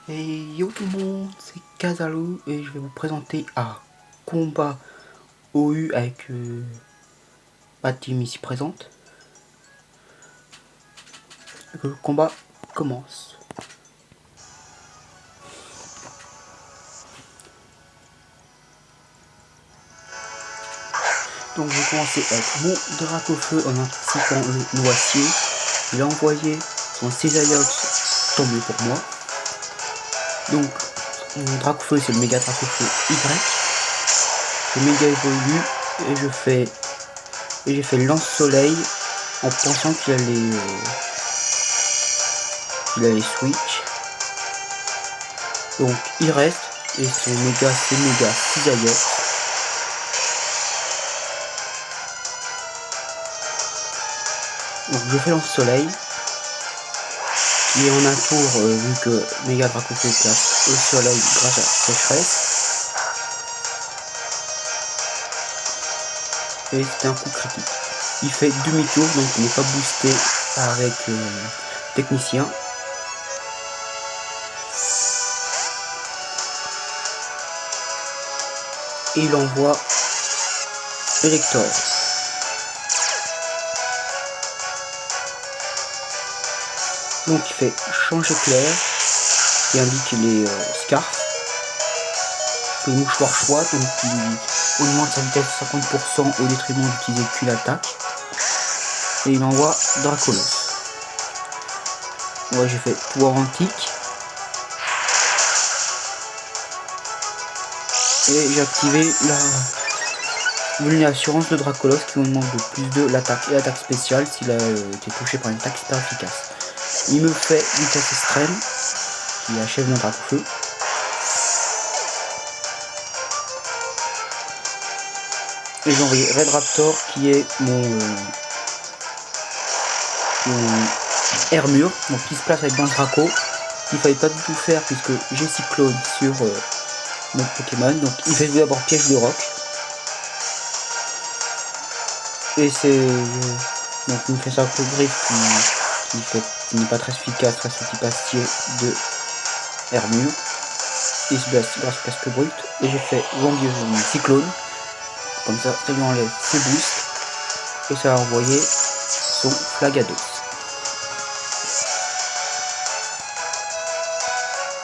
Et yo tout le monde, c'est Kazalo et je vais vous présenter un combat OU avec ma team ici présente. Le combat commence. Donc je vais commencer avec mon Dracofeu en anticipant le noisier. Il a envoyé son Césaiox, tant mieux pour moi. Donc mon Dracofeu c'est le méga Dracofeu Y. Je méga évolue et j'ai fait lance-soleil en pensant qu'il allait switch. Donc il reste et son méga c'est méga Cisailleur. Donc je fais lance-soleil qui est en un tour vu que méga Dracofeu place au soleil grâce à sécheresse. Et c'est un coup critique. Il fait demi-tour donc il n'est pas boosté avec technicien. Et il envoie Elector. Donc il fait changer clair qui indique les scarf. Le mouchoir choix donc il augmente sa vitesse de 50% au détriment d'utiliser qu'une attaque. Et il envoie Dracolos. Moi j'ai fait pouvoir antique. Et j'ai activé la vulnérance de Dracolos qui augmente de plus de l'attaque et l'attaque spéciale s'il a été touché par une attaque super efficace. Il me fait une vitesse extrême qui achève mon Dracofeu. Et j'ai envoyé Red Raptor qui est mon Hermure, donc qui se place avec dans le Draco. Il fallait pas du tout faire puisque j'ai Cyclone sur notre Pokémon. Donc il fait d'abord piège de roc. Et c'est donc il me fait ça pour griffe qui n'est pas très efficace, très efficacier de Hermure. Il se blesse grâce au casque brut. Et j'ai fait Vangueux Cyclone. Comme ça lui enlève ses boosts. Et ça a envoyé son Flagados.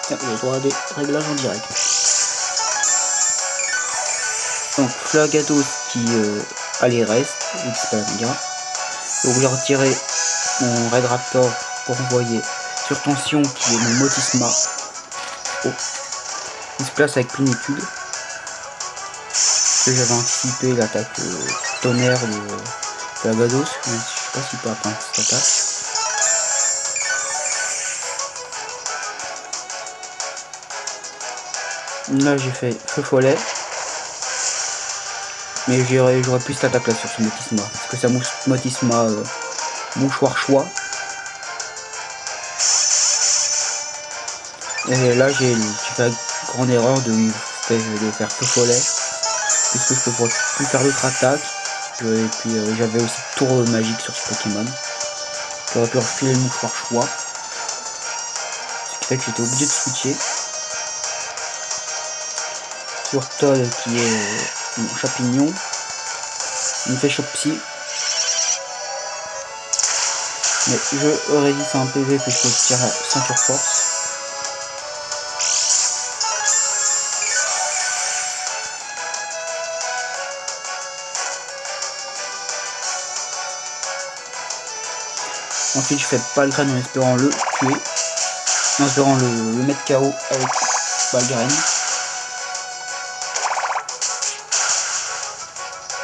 Tiens, j'ai le droit à des réglages en direct. Donc Flagados qui allez reste, vu que c'est pas la méga. Donc j'ai retiré mon Red Raptor pour envoyer sur tension qui est mon Motisma. Oh. Il se place avec plénitude. Que j'avais anticipé l'attaque tonnerre de Flagados, mais je sais pas s'il peut atteindre cette attaque. Là j'ai fait feu follet. Mais j'aurais pu cette attaque là sur ce Motisma. Parce que ça Motisma mouchoir choix. Et là j'ai fait la grande erreur de faire feu follet. Puisque je peux plus faire d'autres attaques. Et puis j'avais aussi tour magique sur ce Pokémon. J'aurais pu refiler le mouchoir choix. Ce qui fait que j'étais obligé de switcher. Sur Todd qui est mon champignon. Il me fait choc psy. Mais je résiste à un PV puisque je tire à ceinture force. Ensuite je fais Balgraine en espérant le tuer. En espérant le mettre KO avec Balgraine.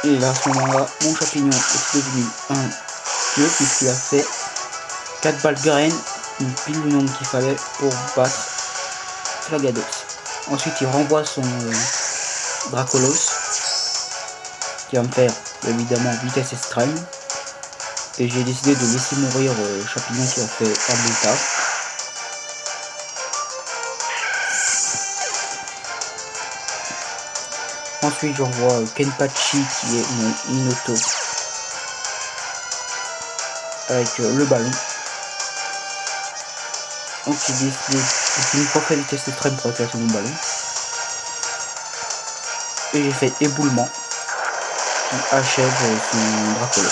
Et là à ce moment là mon champignon est devenu un dieu puisqu'il a fait 4 Balgraine, une pile du nombre qu'il fallait pour battre Flagados. Ensuite il renvoie son Dracolos qui va me faire évidemment vitesse extrême. Et j'ai décidé de laisser mourir Champignon qui a fait un bon taf. Ensuite j'envoie Kenpachi qui est mon Inoto avec le ballon. Donc j'ai décidé Donc une fois fait vitesse extrême pour éclater mon ballon. Et j'ai fait éboulement qui achève son Dracolos.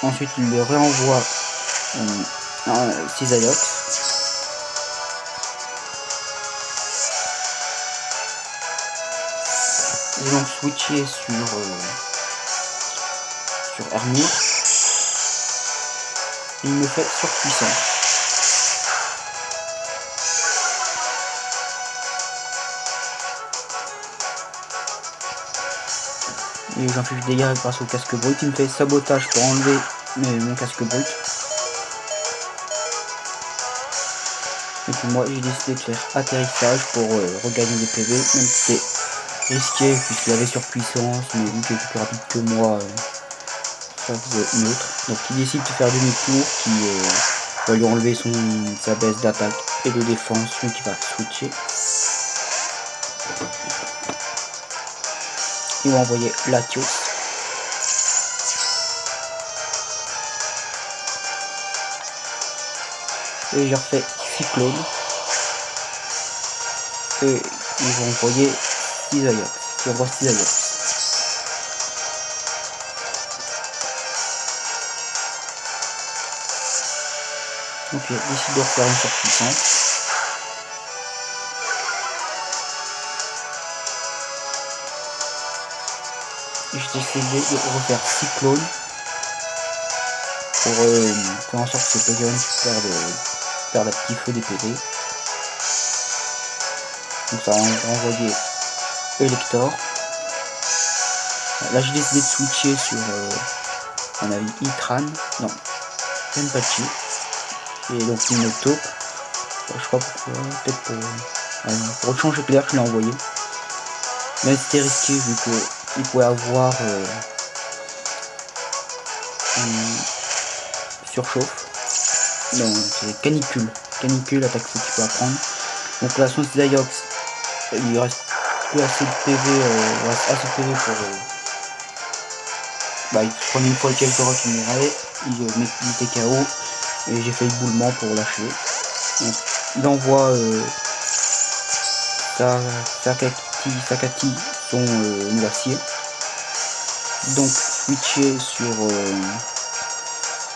Ensuite il le réenvoie Cisaiox. J'ai donc switché sur Armure. Et il me fait surpuissance. Et j'inflige des dégâts grâce au casque brut. Il me fait sabotage pour enlever mon casque brut. Et puis moi j'ai décidé de faire atterrissage pour regagner des PV, même si c'était risqué puisqu'il avait surpuissance, mais vu qu'il était plus rapide que moi, ça faisait neutre. Donc il décide de faire demi-tour, qui va lui enlever sa baisse d'attaque et de défense, donc il va switcher. Il va envoyer Latios. Et je refais Cyclone. Et ils vont envoyer Cisaiox. Qui envoie Cisaiox. Donc il décide de refaire une surpuissance. Et j'ai décidé de refaire Cyclone. Pour faire en sorte que ce Pokémon perde un petit feu des PV. Donc ça va envoyer Elector. Là j'ai décidé de switcher sur un avis Itran, non, Tenpachi. Et donc une taupe. Je crois pourquoi, peut-être pour changer clair je l'ai envoyé. Mais c'était risqué vu qu'il pouvait avoir une surchauffe. Non, c'est canicule. Canicule, attaque feu qu'il peut apprendre. Donc là son Cisaiox, il reste plus assez de PV, pour il prenait une fois le quelques rocs qui mourait, il était KO et j'ai fait éboulement pour lâcher. Donc il envoie Sakati son noisier. Donc switcher sur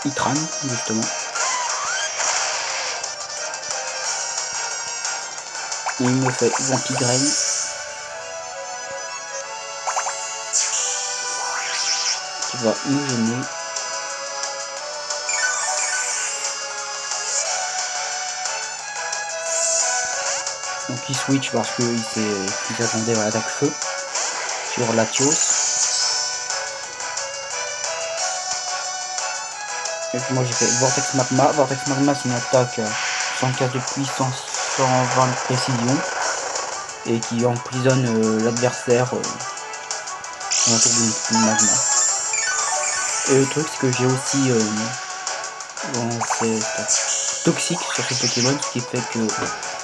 Itran justement. Et il me fait Ventigraine. Qui va me gêner. Donc il switch parce qu'il s'attendait à l'attaque feu sur Latios. Et puis moi j'ai fait Vortex Magma. Vortex Magma c'est une attaque 115 de puissance, 120 de précision. Et qui emprisonne l'adversaire autour du magma. Et le truc c'est que j'ai aussi c'est toxique sur ce Pokémon, ce qui fait que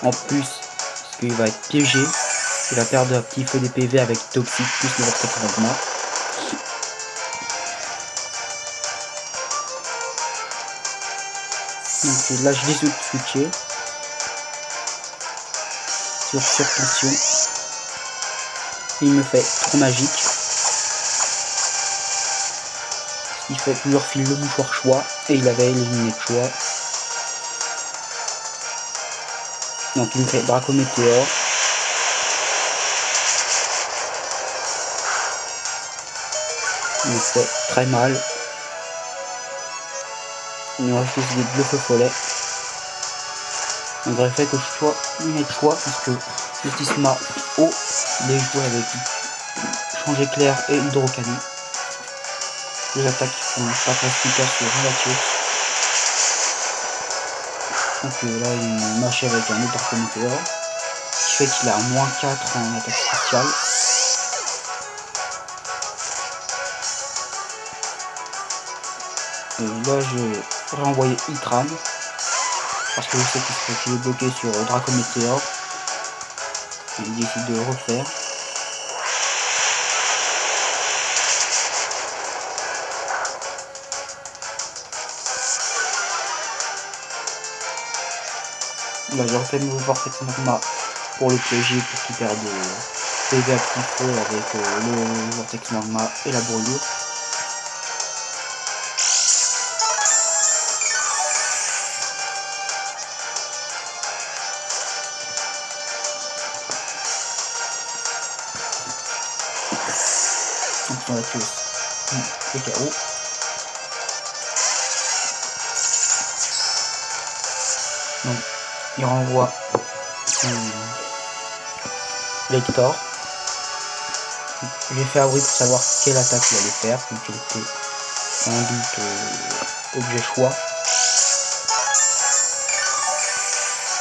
en plus parce qu'il va être piégé, il va perdre un petit feu des PV avec toxique plus le Vortex Magma. Donc là je décide de switcher sur Surtension. Il me fait trop magique. Il fait que je refile le mouchoir choix et il avait éliminé le choix. Donc il me fait Dracométéore. Il me fait très mal. Il me reste décidé de le feu follet. Malgré le fait que je sois une choix parce que le Tisma haut les jouer avec changer clair et hydrocanon. Les attaques qui sont pas très efficaces sur Latios. Donc là il m'achève avec un autre Dracométéore. Ce qui fait qu'il a moins 4 en attaque spéciale. Et là je renvoyé Itran parce que je sais qu'il est bloqué sur Dracométéore. Il décide de refaire. Là j'ai refait mon vortex magma pour le piéger pour qu'il perde PV à petit feu avec le vortex magma et la brûlure. Donc on va tuer le KO. Donc il renvoie Lector. J'ai fait abri pour savoir quelle attaque il allait faire, vu qu'il était sans doute objet choix.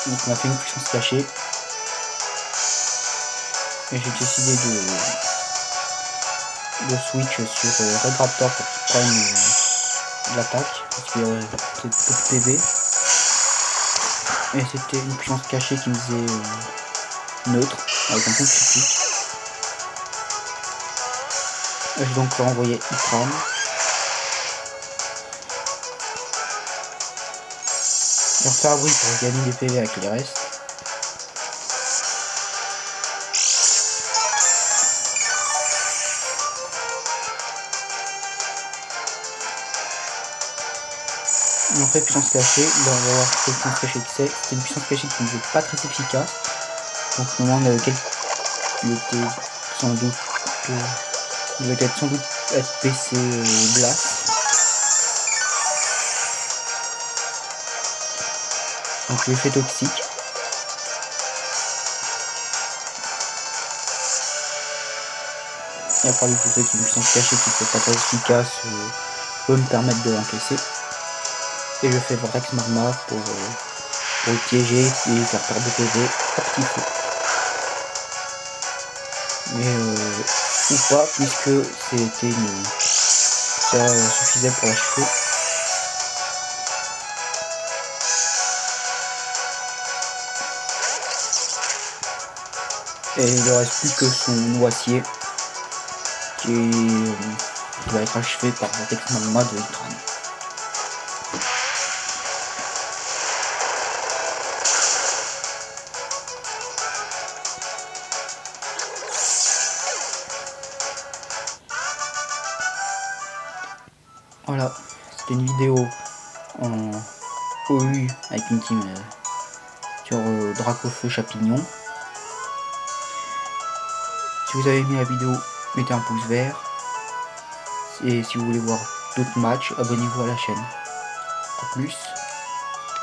Donc on a fait une puissance cachée. Et j'ai décidé de switch sur Red Raptor pour qu'il prenne l'attaque, parce qu'il y aurait peut-être peu de PV. Et c'était une puissance cachée qui me faisait neutre, avec un coup critique. J'ai donc renvoyé Ikran. J'ai refait abri pour gagner des PV avec les restes. Et en fait puissance cachée, là on va voir quelle puissance cachée que c'est. C'était une puissance cachée qui n'était pas très efficace. Donc je me demande quel il était sans doute il devait être sans doute être PC glace. Donc l'effet toxique. Et après le fait qu'une puissance cachée qui n'est pas très efficace peut me permettre de l'encaisser. Et je fais Vortex Magma pour le piéger et faire perdre de PV à petit feu. Mais ou pas, puisque c'était ça suffisait pour l'achever. Et il ne reste plus que son noisier qui va être achevé par Vortex Magma de Ikran. Voilà, c'était une vidéo en OU avec une team sur Dracofeu Champignon. Si vous avez aimé la vidéo, mettez un pouce vert. Et si vous voulez voir d'autres matchs, abonnez-vous à la chaîne. A plus.